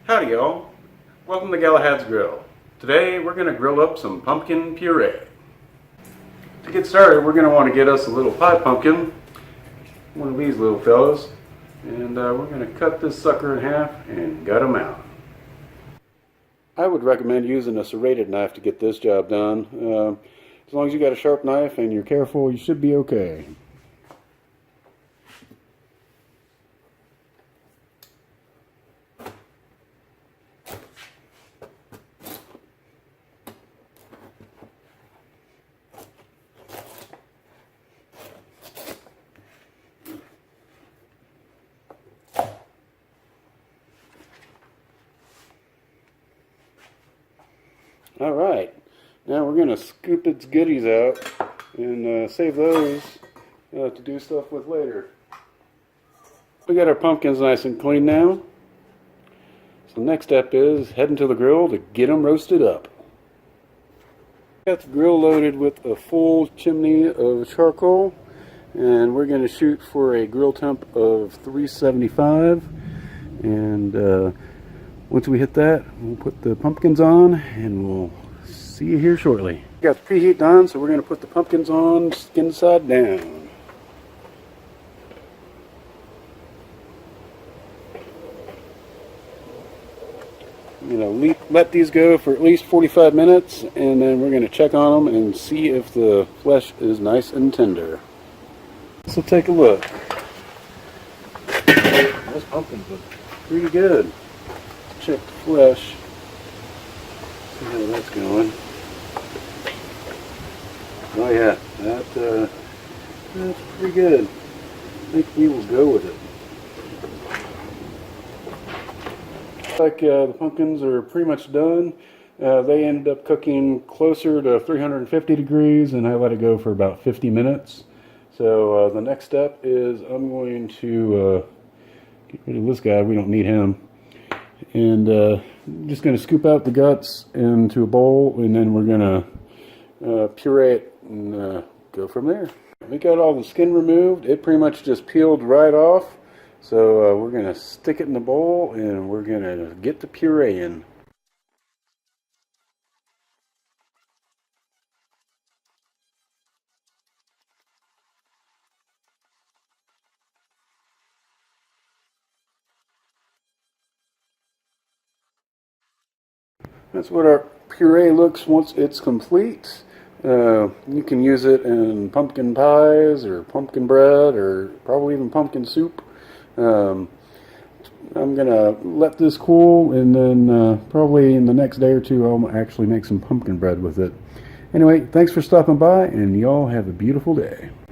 Howdy y'all, welcome to Galahad's Grill. Today we're going to grill up some pumpkin puree. To get started we're going to want to get us a little pie pumpkin, one of these little fellas, and we're going to cut this sucker in half and gut them out. I would recommend using a serrated knife to get this job done. As long as you got a sharp knife and you're careful, you should be okay. Alright, now we're going to scoop its goodies out and save those to do stuff with later. We got our pumpkins nice and clean now. So the next step is heading to the grill to get them roasted up. Got the grill loaded with a full chimney of charcoal, and we're going to shoot for a grill temp of 375. And once we hit that, we'll put the pumpkins on and we'll see you here shortly. Got the preheat on, so we're going to put the pumpkins on skin side down. Let these go for at least 45 minutes, and then we're going to check on them and see if the flesh is nice and tender. So take a look. Those pumpkins look pretty good. Check the flesh, see how that's going. Oh yeah, that's pretty good. I think we will go with it. Like the pumpkins are pretty much done. They ended up cooking closer to 350 degrees, and I let it go for about 50 minutes. So the next step is I'm going to get rid of this guy. We don't need him. And I'm just going to scoop out the guts into a bowl, and then we're going to puree it and go from there. We got all the skin removed. It pretty much just peeled right off. So we're going to stick it in the bowl, and we're going to get the puree in. That's what our puree looks once it's complete. You can use it in pumpkin pies or pumpkin bread or probably even pumpkin soup. I'm going to let this cool, and then probably in the next day or two I'll actually make some pumpkin bread with it. Anyway, thanks for stopping by, and y'all have a beautiful day.